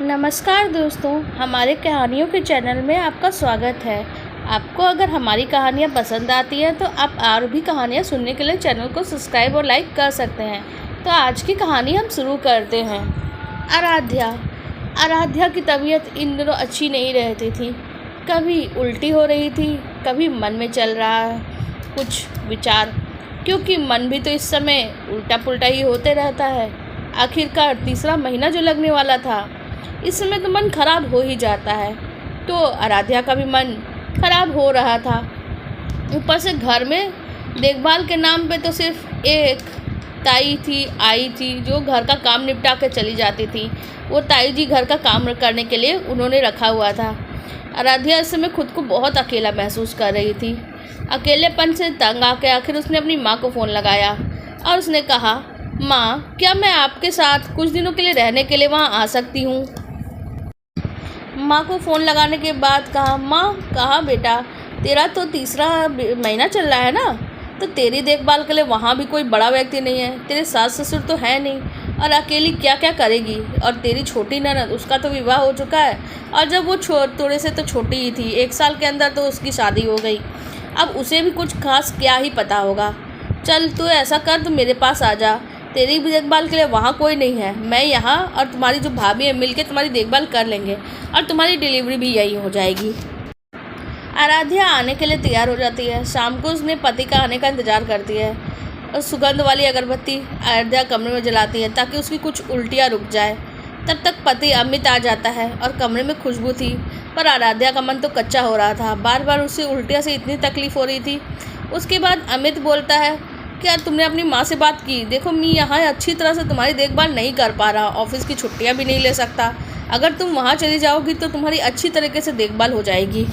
नमस्कार दोस्तों, हमारे कहानियों के चैनल में आपका स्वागत है। आपको अगर हमारी कहानियाँ पसंद आती हैं तो आप और भी कहानियाँ सुनने के लिए चैनल को सब्सक्राइब और लाइक कर सकते हैं। तो आज की कहानी हम शुरू करते हैं। आराध्या की तबीयत इन दिनों अच्छी नहीं रहती थी। कभी उल्टी हो रही थी, कभी मन में चल रहा कुछ विचार, क्योंकि मन भी तो इस समय उल्टा पुल्टा ही होते रहता है। आखिरकार तीसरा महीना जो लगने वाला था, इस समय तो मन खराब हो ही जाता है। तो आराध्या का भी मन खराब हो रहा था। ऊपर से घर में देखभाल के नाम पे तो सिर्फ एक ताई थी, आई थी, जो घर का काम निपटा के चली जाती थी। वो ताई जी घर का काम करने के लिए उन्होंने रखा हुआ था। आराध्या इस समय खुद को बहुत अकेला महसूस कर रही थी। अकेलेपन से तंग आके आखिर उसने अपनी माँ को फ़ोन लगाया और उसने कहा, माँ, क्या मैं आपके साथ कुछ दिनों के लिए रहने के लिए वहाँ आ सकती हूँ? माँ को फ़ोन लगाने के बाद कहा, माँ कहा बेटा, तेरा तो तीसरा महीना चल रहा है ना, तो तेरी देखभाल के लिए वहाँ भी कोई बड़ा व्यक्ति नहीं है। तेरे सास ससुर तो है नहीं, और अकेली क्या क्या करेगी। और तेरी छोटी ननद, उसका तो विवाह हो चुका है, और जब वो थोड़े से तो छोटी ही थी, 1 साल के अंदर तो उसकी शादी हो गई। अब उसे भी कुछ खास क्या ही पता होगा। चल तू ऐसा कर, तू मेरे पास आ जा। तेरी भी देखभाल के लिए वहाँ कोई नहीं है। मैं यहाँ और तुम्हारी जो भाभी है मिलके तुम्हारी देखभाल कर लेंगे, और तुम्हारी डिलीवरी भी यहीं हो जाएगी। आराध्या आने के लिए तैयार हो जाती है। शाम को उसने पति का आने का इंतज़ार करती है और सुगंध वाली अगरबत्ती आराध्या कमरे में जलाती है ताकि उसकी कुछ उल्टियाँ रुक जाए। तब तक पति अमित आ जाता है और कमरे में खुशबू थी, पर आराध्या का मन तो कच्चा हो रहा था। बार बार उसे उल्टियाँ से इतनी तकलीफ़ हो रही थी। उसके बाद अमित बोलता है, क्या तुमने अपनी माँ से बात की? देखो, मैं यहाँ अच्छी तरह से तुम्हारी देखभाल नहीं कर पा रहा, ऑफिस की छुट्टियाँ भी नहीं ले सकता। अगर तुम वहाँ चली जाओगी तो तुम्हारी अच्छी तरीके से देखभाल हो जाएगी।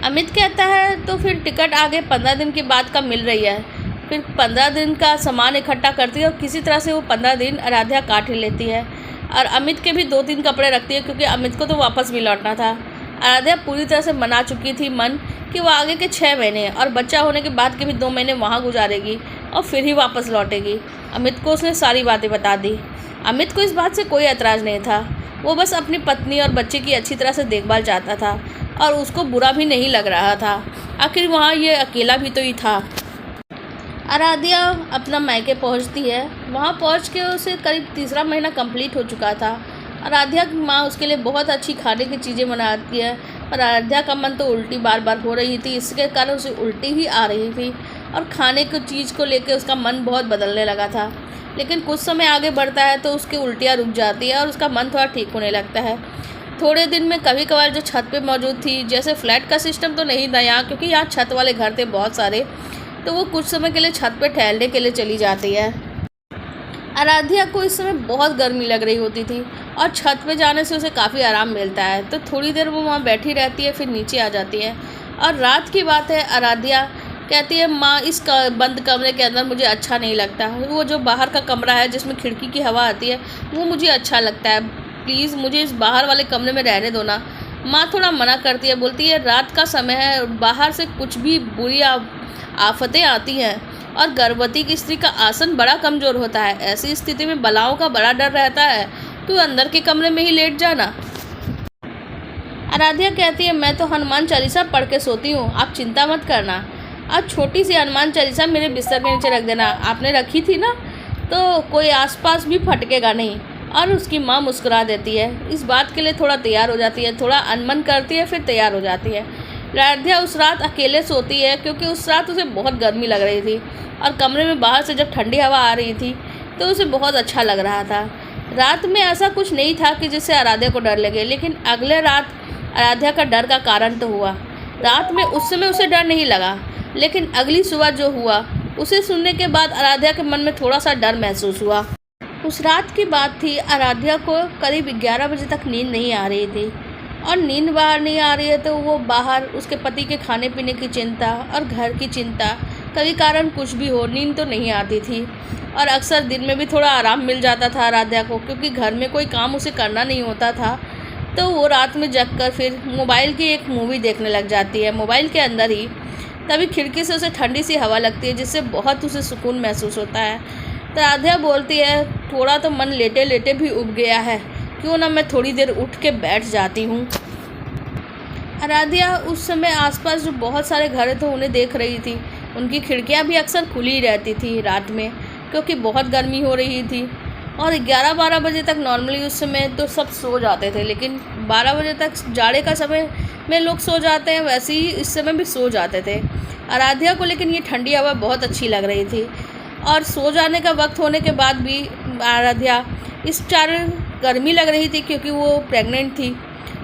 अमित कहता है, तो फिर टिकट आगे 15 दिन के बाद का मिल रही है। फिर 15 दिन का सामान इकट्ठा करती है और किसी तरह से वो 15 दिन आराध्या काट ही लेती है। और अमित के भी 2-3 कपड़े रखती है, क्योंकि अमित को तो वापस भी लौटना था। आराध्या पूरी तरह से मना चुकी थी मन कि वो आगे के 6 महीने और बच्चा होने के बाद के भी 2 महीने वहाँ गुजारेगी और फिर ही वापस लौटेगी। अमित को उसने सारी बातें बता दी। अमित को इस बात से कोई ऐतराज़ नहीं था। वो बस अपनी पत्नी और बच्चे की अच्छी तरह से देखभाल चाहता था, और उसको बुरा भी नहीं लग रहा था। आखिर वहाँ ये अकेला भी तो ही था। आराध्या अपना मायके पहुँचती है। वहाँ पहुँच के उसे करीब तीसरा महीना कंप्लीट हो चुका था। आराध्या की माँ उसके लिए बहुत अच्छी खाने की चीज़ें बनाती है, पर आराध्या का मन तो उल्टी बार बार हो रही थी। इसके कारण उसे उल्टी ही आ रही थी, और खाने की चीज़ को लेकर उसका मन बहुत बदलने लगा था। लेकिन कुछ समय आगे बढ़ता है तो उसकी उल्टियाँ रुक जाती है और उसका मन थोड़ा ठीक होने लगता है। थोड़े दिन में कभी कभार जो छत पे मौजूद थी, जैसे फ्लैट का सिस्टम तो नहीं था यहाँ, क्योंकि यहाँ छत वाले घर थे बहुत सारे, तो वो कुछ समय के लिए छत पे टहलने के लिए चली जाती है। आराध्या को इस समय बहुत गर्मी लग रही होती थी, और छत पे जाने से उसे काफ़ी आराम मिलता है। तो थोड़ी देर वो वहाँ बैठी रहती है, फिर नीचे आ जाती है। और रात की बात है, आराध्या कहती है, माँ, इस बंद कमरे के अंदर मुझे अच्छा नहीं लगता। वो जो बाहर का कमरा है जिसमें खिड़की की हवा आती है, वो मुझे अच्छा लगता है। प्लीज़ मुझे इस बाहर वाले कमरे में रहने दो ना। माँ थोड़ा मना करती है, बोलती है, रात का समय है, बाहर से कुछ भी बुरी आफतें आती हैं, और गर्भवती की स्त्री का आसन बड़ा कमज़ोर होता है। ऐसी स्थिति में बलाओं का बड़ा डर रहता है। तू अंदर के कमरे में ही लेट जाना। आराध्या कहती है, मैं तो हनुमान चालीसा पढ़ के सोती हूँ, आप चिंता मत करना। आज छोटी सी हनुमान चालीसा मेरे बिस्तर के नीचे रख देना। आपने रखी थी ना, तो कोई आसपास भी फटकेगा नहीं। और उसकी माँ मुस्कुरा देती है। इस बात के लिए थोड़ा तैयार हो जाती है, थोड़ा अनमन करती है, फिर तैयार हो जाती है। आराध्या उस रात अकेले सोती है, क्योंकि उस रात उसे बहुत गर्मी लग रही थी, और कमरे में बाहर से जब ठंडी हवा आ रही थी तो उसे बहुत अच्छा लग रहा था। रात में ऐसा कुछ नहीं था कि जिससे आराध्या को डर लगे, लेकिन अगले रात आराध्या का डर का कारण तो हुआ। रात में उस समय उसे डर नहीं लगा, लेकिन अगली सुबह जो हुआ उसे सुनने के बाद आराध्या के मन में थोड़ा सा डर महसूस हुआ। उस रात की बात थी, आराध्या को करीब 11 बजे तक नींद नहीं आ रही थी, और नींद बाहर नहीं आ रही है तो वो बाहर उसके पति के खाने पीने की चिंता और घर की चिंता, कभी कारण कुछ भी हो, नींद तो नहीं आती थी। और अक्सर दिन में भी थोड़ा आराम मिल जाता था आराध्या को, क्योंकि घर में कोई काम उसे करना नहीं होता था। तो वो रात में जगकर फिर मोबाइल की एक मूवी देखने लग जाती है, मोबाइल के अंदर ही। तभी खिड़की से उसे ठंडी सी हवा लगती है, जिससे बहुत उसे सुकून महसूस होता है। तो आराध्या बोलती है, थोड़ा तो मन लेटे लेटे भी उब गया है, क्यों ना मैं थोड़ी देर उठ के बैठ जाती हूँ। आराध्या उस समय आसपास जो बहुत सारे घर थे उन्हें देख रही थी। उनकी खिड़कियाँ भी अक्सर खुली रहती थी रात में, क्योंकि बहुत गर्मी हो रही थी। और 11-12 बजे तक नॉर्मली उस समय तो सब सो जाते थे, लेकिन 12 बजे तक जाड़े का समय में लोग सो जाते हैं, वैसे ही इस समय भी सो जाते थे। आराध्या को लेकिन ये ठंडी हवा बहुत अच्छी लग रही थी। और सो जाने का वक्त होने के बाद भी आराध्या इस कारण गर्मी लग रही थी, क्योंकि वो प्रेग्नेंट थी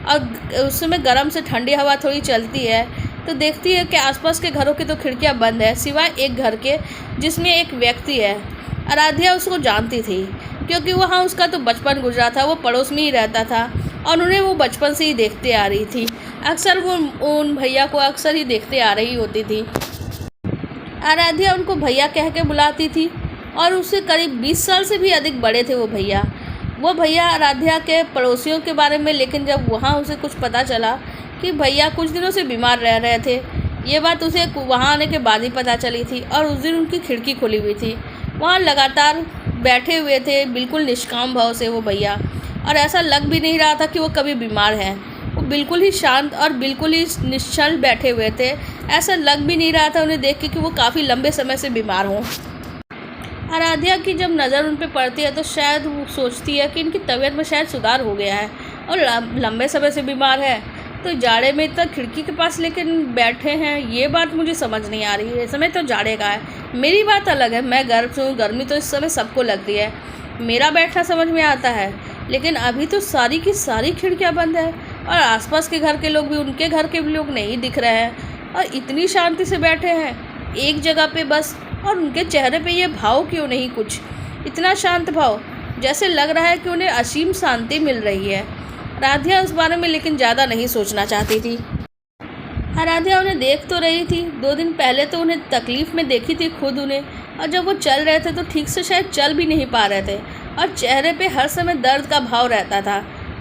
और उस समय गर्म से ठंडी हवा थोड़ी चलती है, तो देखती है कि आसपास के घरों की तो खिड़कियां बंद है, सिवाय एक घर के जिसमें एक व्यक्ति है। आराध्या उसको जानती थी, क्योंकि वहाँ उसका तो बचपन गुजरा था, वो पड़ोस में ही रहता था और उन्हें वो बचपन से ही देखते आ रही थी। अक्सर वो उन भैया को अक्सर ही देखते आ रही होती थी। आराध्या उनको भैया कह के बुलाती थी और उससे करीब 20 साल से भी अधिक बड़े थे वो भैया आराध्या के पड़ोसियों के बारे में। लेकिन जब वहाँ उसे कुछ पता चला कि भैया कुछ दिनों से बीमार रह रहे थे, ये बात उसे वहाँ आने के बाद ही पता चली थी। और उस दिन उनकी खिड़की खुली हुई थी, वहाँ लगातार बैठे हुए थे बिल्कुल निष्काम भाव से वो भैया, और ऐसा लग भी नहीं रहा था कि वो कभी बीमार हैं। वो बिल्कुल ही शांत और बिल्कुल ही निश्चल बैठे हुए थे। ऐसा लग भी नहीं रहा था उन्हें देख के कि वो काफ़ी लंबे समय से बीमार हों। आराध्या की जब नज़र उन पर पड़ती है तो शायद वो सोचती है कि इनकी तबीयत में शायद सुधार हो गया है और लंबे समय से बीमार है, तो जाड़े में इतना खिड़की के पास लेकिन बैठे हैं, ये बात मुझे समझ नहीं आ रही है। समय तो जाड़े का है, मेरी बात अलग है, मैं गर्म से हूँ, गर्मी तो इस समय सबको लगती है, मेरा बैठना समझ में आता है। लेकिन अभी तो सारी की सारी खिड़कियाँ बंद है और आसपास के घर के लोग भी, उनके घर के भी लोग नहीं दिख रहे हैं और इतनी शांति से बैठे हैं एक जगह पे बस। और उनके चेहरे पे ये भाव क्यों नहीं, कुछ इतना शांत भाव, जैसे लग रहा है कि उन्हें असीम शांति मिल रही है। आराध्या उस बारे में लेकिन ज़्यादा नहीं सोचना चाहती थी। आराध्या उन्हें देख तो रही थी, 2 दिन पहले तो उन्हें तकलीफ़ में देखी थी खुद उन्हें, और जब वो चल रहे थे तो ठीक से शायद चल भी नहीं पा रहे थे और चेहरे पे हर समय दर्द का भाव रहता था।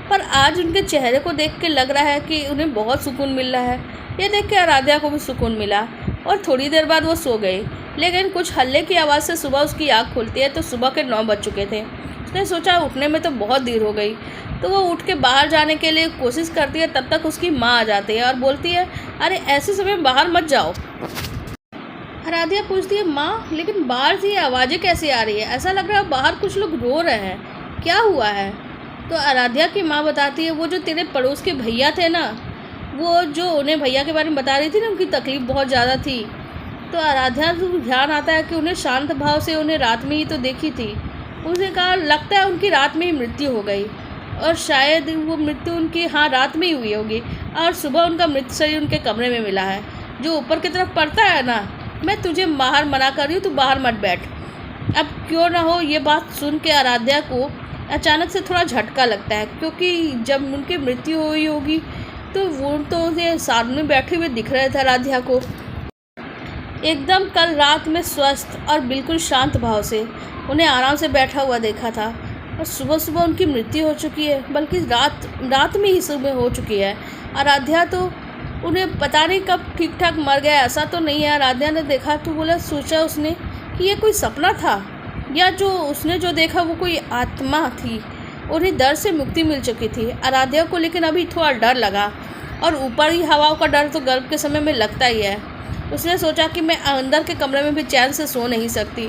पर आज उनके चेहरे को देख के लग रहा है कि उन्हें बहुत सुकून मिल रहा है। ये देख के आराध्या को भी सुकून मिला और थोड़ी देर बाद वो सो गई। लेकिन कुछ हल्ले की आवाज़ से सुबह उसकी आँख खुलती है तो सुबह के 9 बज चुके थे। उसने सोचा उठने में तो बहुत देर हो गई, तो वो उठ के बाहर जाने के लिए कोशिश करती है, तब तक उसकी माँ आ जाती है और बोलती है, अरे ऐसे समय बाहर मत जाओ। आराध्या पूछती है, माँ लेकिन बाहर से ये आवाज़ें कैसे आ रही है, ऐसा लग रहा है बाहर कुछ लोग रो रहे हैं, क्या हुआ है? तो आराध्या की माँ बताती है, वो जो तेरे पड़ोस के भैया थे ना, वो जो उन्हें भैया के बारे में बता रही थी ना, उनकी तकलीफ़ बहुत ज़्यादा थी। तो आराध्या को ध्यान आता है कि उन्हें शांत भाव से उन्हें रात में ही तो देखी थी। उसने कहा लगता है उनकी रात में ही मृत्यु हो गई और शायद वो मृत्यु उनकी रात में ही हुई होगी और सुबह उनका मृत शरीर उनके कमरे में मिला है जो ऊपर की तरफ पड़ता है ना। मैं तुझे बाहर मना कर रही हूँ, तू बाहर मत बैठ। अब क्यों ना हो, ये बात सुन के आराध्या को अचानक से थोड़ा झटका लगता है, क्योंकि जब उनकी मृत्यु हुई होगी तो वो तो उसे सामने बैठे हुए दिख रहे थे आराध्या को, एकदम कल रात में स्वस्थ और बिल्कुल शांत भाव से उन्हें आराम से बैठा हुआ देखा था। और सुबह सुबह उनकी मृत्यु हो चुकी है, बल्कि रात में ही सुबह हो चुकी है। आराध्या तो उन्हें पता नहीं कब ठीक ठाक मर गया, ऐसा तो नहीं है। आराध्या ने देखा तो बोला, सोचा उसने कि ये कोई सपना था या जो उसने जो देखा वो कोई आत्मा थी। उन्हें डर से मुक्ति मिल चुकी थी आराध्या को, लेकिन अभी थोड़ा डर लगा और ऊपर ही हवाओं का डर तो गर्भ के समय में लगता ही है। उसने सोचा कि मैं अंदर के कमरे में भी चैन से सो नहीं सकती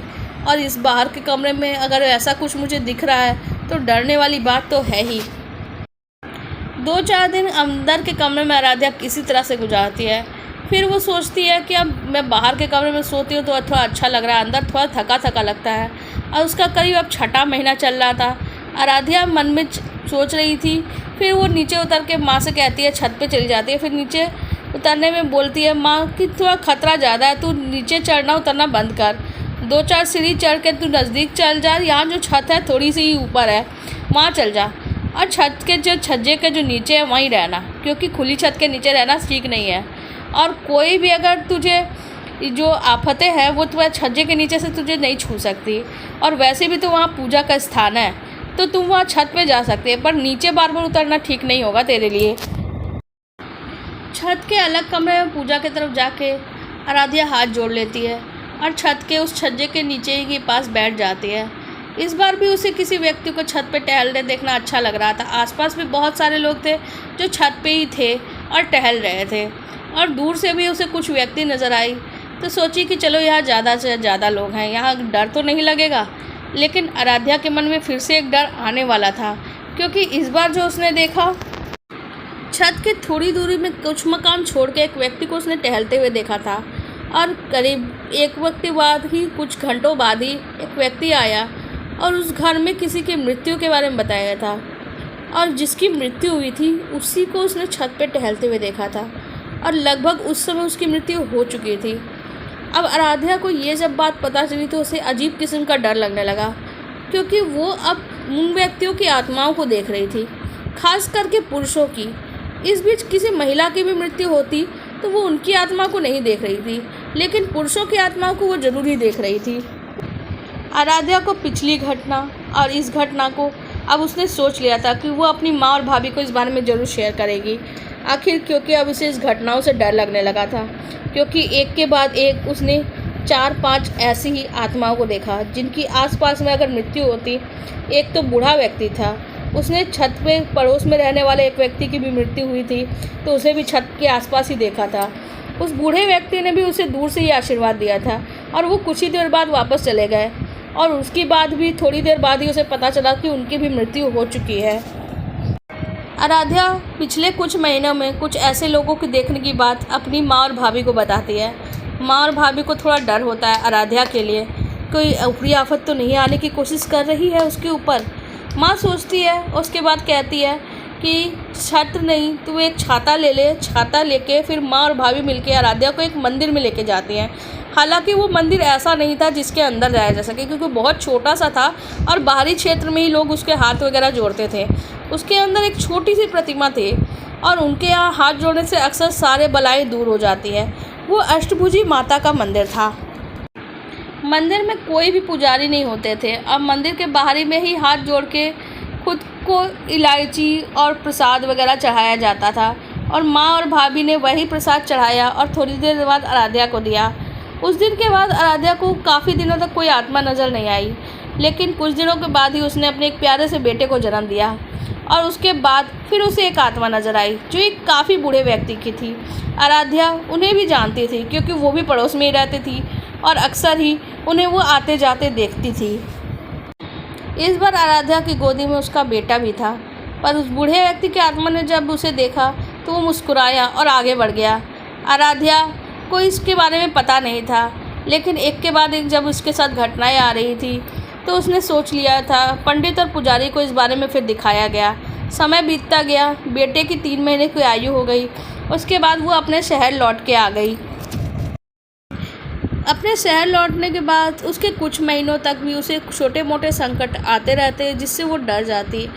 और इस बाहर के कमरे में अगर ऐसा कुछ मुझे दिख रहा है तो डरने वाली बात तो है ही। 2-4 दिन अंदर के कमरे में आराध्या किसी तरह से गुजारती है। फिर वो सोचती है कि अब मैं बाहर के कमरे में सोती हूँ तो थोड़ा अच्छा लग रहा है, अंदर थोड़ा थका थका लगता है। और उसका करीब अब 6ठा महीना चल रहा था। आराध्या मन में सोच रही थी। फिर वो नीचे उतर के माँ से कहती है, छत पे चली जाती है। फिर नीचे उतरने में बोलती है, माँ कि थोड़ा खतरा ज़्यादा है, तू नीचे चढ़ना उतरना बंद कर, 2-4 सीढ़ी चढ़ के तू नज़दीक चल जा, यहाँ जो छत है थोड़ी सी ही ऊपर है, वहाँ चल जा और छत के जो छज्जे के जो नीचे है वहीं रहना, क्योंकि खुली छत के नीचे रहना ठीक नहीं है। और कोई भी अगर तुझे जो आफतें हैं वो तुम्हारे छज्जे के नीचे से तुझे नहीं छू सकती, और वैसे भी तो वहाँ पूजा का स्थान है तो तुम वहाँ छत पे जा सकते हैं, पर नीचे बार बार उतरना ठीक नहीं होगा तेरे लिए। छत के अलग कमरे में पूजा की तरफ जाके आराध्या हाथ जोड़ लेती है और छत के उस छज्जे के नीचे के पास बैठ जाती है। इस बार भी उसे किसी व्यक्ति को छत पे टहलते देखना अच्छा लग रहा था। आसपास भी बहुत सारे लोग थे जो छत पे ही थे और टहल रहे थे, और दूर से भी उसे कुछ व्यक्ति नज़र आई। तो सोची कि चलो यहाँ ज़्यादा से ज़्यादा लोग हैं, यहाँ डर तो नहीं लगेगा। लेकिन आराध्या के मन में फिर से एक डर आने वाला था, क्योंकि इस बार जो उसने देखा, छत के थोड़ी दूरी में कुछ मकान छोड़ के एक व्यक्ति को उसने टहलते हुए देखा था। और करीब एक वक्त बाद ही, कुछ घंटों बाद ही एक व्यक्ति आया और उस घर में किसी की मृत्यु के बारे में बताया था, और जिसकी मृत्यु हुई थी उसी को उसने छत पे टहलते हुए देखा था, और लगभग उस समय उसकी मृत्यु हो चुकी थी। अब आराध्या को ये जब बात पता चली तो उसे अजीब किस्म का डर लगने लगा, क्योंकि वो अब उन व्यक्तियों की आत्माओं को देख रही थी, खास करके पुरुषों की। इस बीच किसी महिला की भी मृत्यु होती तो वो उनकी आत्मा को नहीं देख रही थी, लेकिन पुरुषों की आत्माओं को वो जरूर ही देख रही थी। आराध्या को पिछली घटना और इस घटना को अब उसने सोच लिया था कि वो अपनी माँ और भाभी को इस बारे में ज़रूर शेयर करेगी। आखिर क्योंकि अब उसे इस घटनाओं से डर लगने लगा था, क्योंकि एक के बाद एक उसने 4-5 ऐसी ही आत्माओं को देखा जिनकी आसपास में अगर मृत्यु होती। एक तो बूढ़ा व्यक्ति था, उसने छत पे पड़ोस में रहने वाले एक व्यक्ति की भी मृत्यु हुई थी, तो उसे भी छत के आसपास ही देखा था। उस बूढ़े व्यक्ति ने भी उसे दूर से ही आशीर्वाद दिया था, और वो कुछ ही देर बाद वापस चले गए, और उसके बाद भी थोड़ी देर बाद ही उसे पता चला कि उनकी भी मृत्यु हो चुकी है। आराध्या पिछले कुछ महीनों में कुछ ऐसे लोगों को देखने की बात अपनी माँ और भाभी को बताती है। माँ और भाभी को थोड़ा डर होता है आराध्या के लिए, कोई ऊपरी आफत तो नहीं आने की कोशिश कर रही है उसके ऊपर। माँ सोचती है, उसके बाद कहती है कि छत नहीं तो वो एक छाता ले ले। छाता लेके फिर माँ और भाभी मिलके आराध्या को एक मंदिर में लेके जाती हैं। हालांकि वो मंदिर ऐसा नहीं था जिसके अंदर जाया जा सके, क्योंकि बहुत छोटा सा था और बाहरी क्षेत्र में ही लोग उसके हाथ वगैरह जोड़ते थे। उसके अंदर एक छोटी सी प्रतिमा थी, और उनके यहाँ हाथ जोड़ने से अक्सर सारे बलाएँ दूर हो जाती है। वो अष्टभुजी माता का मंदिर था। मंदिर में कोई भी पुजारी नहीं होते थे, और मंदिर के बाहरी में ही हाथ जोड़ के खुद को इलायची और प्रसाद वगैरह चढ़ाया जाता था, और माँ और भाभी ने वही प्रसाद चढ़ाया और थोड़ी देर बाद आराध्या को दिया। उस दिन के बाद आराध्या को काफ़ी दिनों तक कोई आत्मा नज़र नहीं आई, लेकिन कुछ दिनों के बाद ही उसने अपने एक प्यारे से बेटे को जन्म दिया, और उसके बाद फिर उसे एक आत्मा नज़र आई जो एक काफ़ी बूढ़े व्यक्ति की थी। आराध्या उन्हें भी जानती थी, क्योंकि वो भी पड़ोस में ही रहती थी और अक्सर ही उन्हें वो आते जाते देखती थी। इस बार आराध्या की गोदी में उसका बेटा भी था, पर उस बूढ़े व्यक्ति की आत्मा ने जब उसे देखा तो वो मुस्कुराया और आगे बढ़ गया। आराध्या को इसके बारे में पता नहीं था, लेकिन एक के बाद एक जब उसके साथ घटनाएं आ रही थी तो उसने सोच लिया था। पंडित और पुजारी को इस बारे में फिर दिखाया गया। समय बीतता गया, बेटे की 3 महीने की आयु हो गई। उसके बाद वो अपने शहर लौट के आ गई। अपने शहर लौटने के बाद उसके कुछ महीनों तक भी उसे छोटे मोटे संकट आते रहते, जिससे वो डर जाती।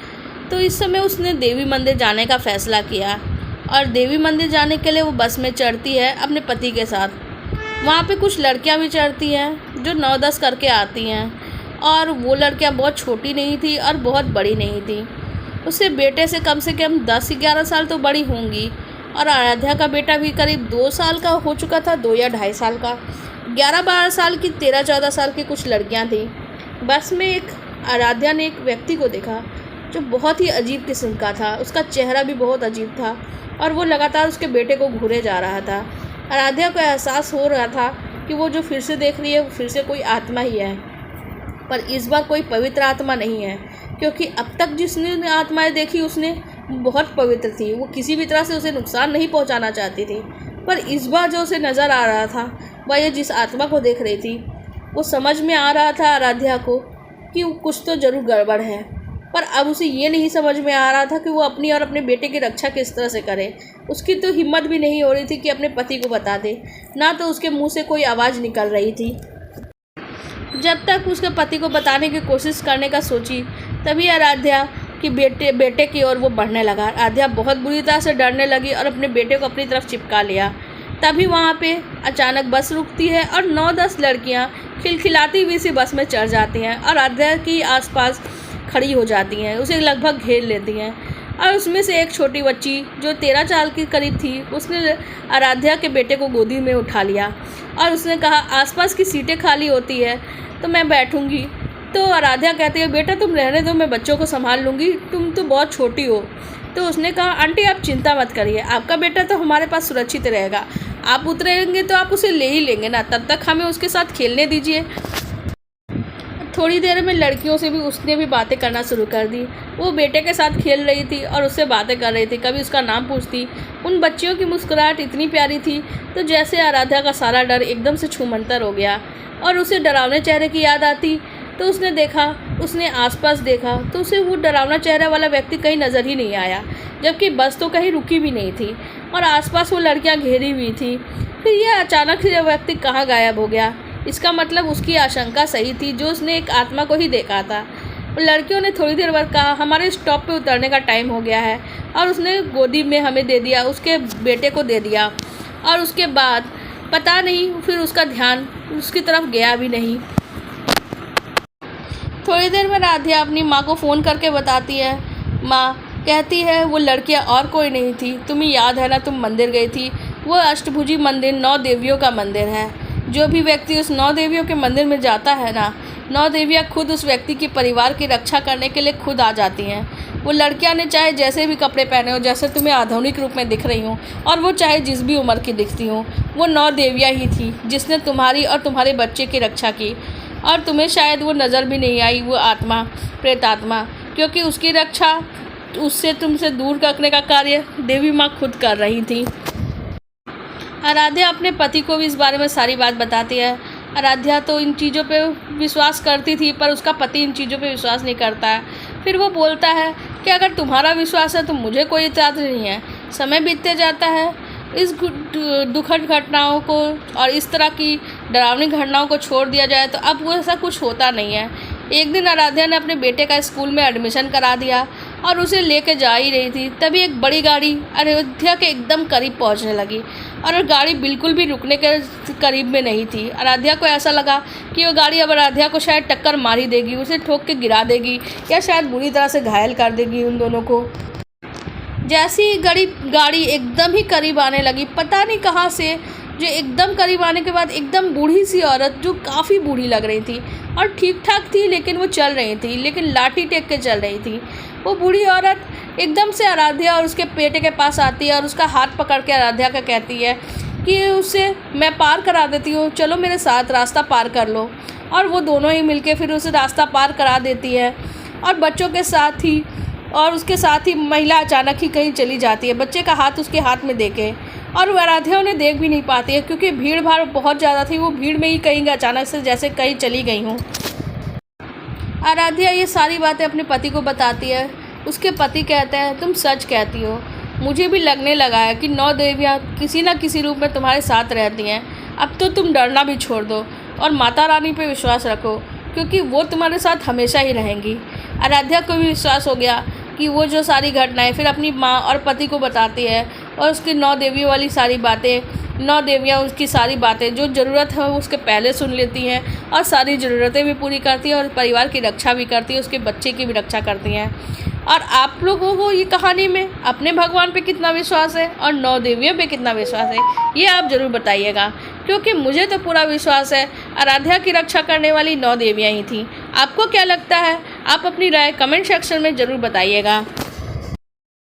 तो इस समय उसने देवी मंदिर जाने का फ़ैसला किया, और देवी मंदिर जाने के लिए वो बस में चढ़ती है अपने पति के साथ। वहाँ पे कुछ लड़कियाँ भी चढ़ती हैं जो 9-10 करके आती हैं, और वो लड़कियाँ बहुत छोटी नहीं थी और बहुत बड़ी नहीं थी। उससे बेटे से कम 10-11 साल तो बड़ी होंगी, और आराध्या का बेटा भी करीब 2 साल का हो चुका था, 2 या 2.5 साल का। 11-12 साल की, 13-14 साल की कुछ लड़कियां थीं। बस में एक आराध्या ने एक व्यक्ति को देखा जो बहुत ही अजीब किस्म का था। उसका चेहरा भी बहुत अजीब था, और वो लगातार उसके बेटे को घूरे जा रहा था। आराध्या को एहसास हो रहा था कि वो जो फिर से देख रही है वो फिर से कोई आत्मा ही है, पर इस बार कोई पवित्र आत्मा नहीं है, क्योंकि अब तक जिसने आत्माएं देखी उसने बहुत पवित्र थी। वो किसी भी तरह से उसे नुकसान नहीं पहुंचाना चाहती थी, पर इस बार जो उसे नज़र आ रहा था वह ये जिस आत्मा को देख रही थी, वो समझ में आ रहा था आराध्या को कि कुछ तो ज़रूर गड़बड़ है। पर अब उसे ये नहीं समझ में आ रहा था कि वो अपनी और अपने बेटे की रक्षा किस तरह से करे। उसकी तो हिम्मत भी नहीं हो रही थी कि अपने पति को बता दे, ना तो उसके मुंह से कोई आवाज़ निकल रही थी। जब तक उसके पति को बताने की कोशिश करने का सोची, तभी आराध्या कि बेटे की ओर वो बढ़ने लगा। आराध्या बहुत बुरी तरह से डरने लगी और अपने बेटे को अपनी तरफ चिपका लिया। तभी वहाँ पे अचानक बस रुकती है और 9-10 लड़कियाँ खिलखिलाती हुई सी बस में चढ़ जाती हैं और आराध्या की आसपास खड़ी हो जाती हैं, उसे लगभग घेर लेती हैं। और उसमें से एक छोटी बच्ची जो 13 साल के करीब थी, उसने आराध्या के बेटे को गोदी में उठा लिया और उसने कहा, आसपास की सीटें खाली होती है तो मैं बैठूंगी, तो आराध्या कहती है बेटा तुम रहने दो, मैं बच्चों को संभाल लूँगी, तुम तो बहुत छोटी हो। तो उसने कहा आंटी आप चिंता मत करिए, आपका बेटा तो हमारे पास सुरक्षित रहेगा, आप उतरेंगे तो आप उसे ले ही लेंगे ना, तब तक हमें उसके साथ खेलने दीजिए। थोड़ी देर में लड़कियों से भी उसने भी बातें करना शुरू कर दी। वो बेटे के साथ खेल रही थी और उससे बातें कर रही थी, कभी उसका नाम पूछती। उन बच्चियों की मुस्कुराहट इतनी प्यारी थी तो जैसे आराध्या का सारा डर एकदम से छूमंतर हो गया और उसे डरावने चेहरे की याद आती। तो उसने आसपास देखा तो उसे वो डरावना चेहरा वाला व्यक्ति कहीं नज़र ही नहीं आया, जबकि बस तो कहीं रुकी भी नहीं थी और आसपास वो लड़कियां घेरी हुई थी। फिर यह अचानक से व्यक्ति कहाँ गायब हो गया। इसका मतलब उसकी आशंका सही थी, जो उसने एक आत्मा को ही देखा था। लड़कियों ने थोड़ी देर बाद कहा हमारे स्टॉप पे उतरने का टाइम हो गया है, और उसने गोदी में हमें दे दिया, उसके बेटे को दे दिया। और उसके बाद पता नहीं फिर उसका ध्यान उसकी तरफ गया भी नहीं। थोड़ी देर में राधिया अपनी माँ को फ़ोन करके बताती है। माँ कहती है वो लड़कियाँ और कोई नहीं थी, तुम्हें याद है ना तुम मंदिर गई थी, वो अष्टभुजी मंदिर 9 देवियों का मंदिर है। जो भी व्यक्ति उस 9 देवियों के मंदिर में जाता है ना, 9 देवियाँ खुद उस व्यक्ति की परिवार की रक्षा करने के लिए खुद आ जाती हैं। वो लड़कियाँ ने चाहे जैसे भी कपड़े पहने हो, जैसे तुम्हें आधुनिक रूप में दिख रही हूँ, और वो चाहे जिस भी उम्र की दिखती हूँ, वो 9 देवियाँ ही थी जिसने तुम्हारी और तुम्हारे बच्चे की रक्षा की। और तुम्हें शायद वो नज़र भी नहीं आई, वो आत्मा, प्रेतात्मा, क्योंकि उसकी रक्षा उससे तुमसे दूर रखने का कार्य देवी माँ खुद कर रही थी। आराध्या अपने पति को भी इस बारे में सारी बात बताती है। आराध्या तो इन चीज़ों पे विश्वास करती थी, पर उसका पति इन चीज़ों पे विश्वास नहीं करता है। फिर वो बोलता है कि अगर तुम्हारा विश्वास है तो मुझे कोई इतराज़ नहीं है। समय बीतते जाता है, इस दुखद घटनाओं को और इस तरह की डरावनी घटनाओं को छोड़ दिया जाए तो अब वो ऐसा कुछ होता नहीं है। एक दिन आराध्या ने अपने बेटे का स्कूल में एडमिशन करा दिया और उसे लेके जा ही रही थी, तभी एक बड़ी गाड़ी अयोध्या के एकदम करीब पहुंचने लगी और गाड़ी बिल्कुल भी रुकने के करीब में नहीं थी। आराध्या को ऐसा लगा कि वो गाड़ी अब आराध्या को शायद टक्कर मार ही देगी, उसे ठोक के गिरा देगी या शायद बुरी तरह से घायल कर देगी उन दोनों को। जैसी गाड़ी एकदम ही करीब आने लगी, पता नहीं कहाँ से, जो एकदम करीब आने के बाद एकदम बूढ़ी सी औरत, जो काफ़ी बूढ़ी लग रही थी और ठीक ठाक थी, लेकिन वो चल रही थी, लेकिन लाठी टेक के चल रही थी। वो बूढ़ी औरत एकदम से आराध्या और उसके बेटे के पास आती है और उसका हाथ पकड़ के आराध्या का कहती है कि उसे मैं पार करा देती हूँ, चलो मेरे साथ रास्ता पार कर लो। और वो दोनों ही मिलके फिर उसे रास्ता पार करा देती है और बच्चों के साथ ही, और उसके साथ ही महिला अचानक ही कहीं चली जाती है, बच्चे का हाथ उसके हाथ में देके, और वो आराध्या उन्हें देख भी नहीं पाती है क्योंकि भीड़ भाड़ बहुत ज़्यादा थी। वो भीड़ में ही कहीं अचानक से जैसे कहीं चली गई हूँ। आराध्या ये सारी बातें अपने पति को बताती है। उसके पति कहते हैं तुम सच कहती हो, मुझे भी लगने लगा है कि 9 देवियाँ किसी न किसी रूप में तुम्हारे साथ रहती हैं। अब तो तुम डरना भी छोड़ दो और माता रानी पे विश्वास रखो, क्योंकि वो तुम्हारे साथ हमेशा ही रहेंगी। आराध्या को भी विश्वास हो गया कि वो जो सारी घटनाएं फिर अपनी माँ और पति को बताती है और उसकी 9 देवियों वाली सारी बातें, 9 देवियाँ उसकी सारी बातें जो ज़रूरत है वो उसके पहले सुन लेती हैं और सारी ज़रूरतें भी पूरी करती हैं और परिवार की रक्षा भी करती है, उसके बच्चे की भी रक्षा करती हैं। और आप लोगों को ये कहानी में अपने भगवान पे कितना विश्वास है और 9 देवियों पे कितना विश्वास है, ये आप ज़रूर बताइएगा, क्योंकि मुझे तो पूरा विश्वास है आराध्या की रक्षा करने वाली 9 देवियाँ ही थी। आपको क्या लगता है? आप अपनी राय कमेंट सेक्शन में ज़रूर बताइएगा।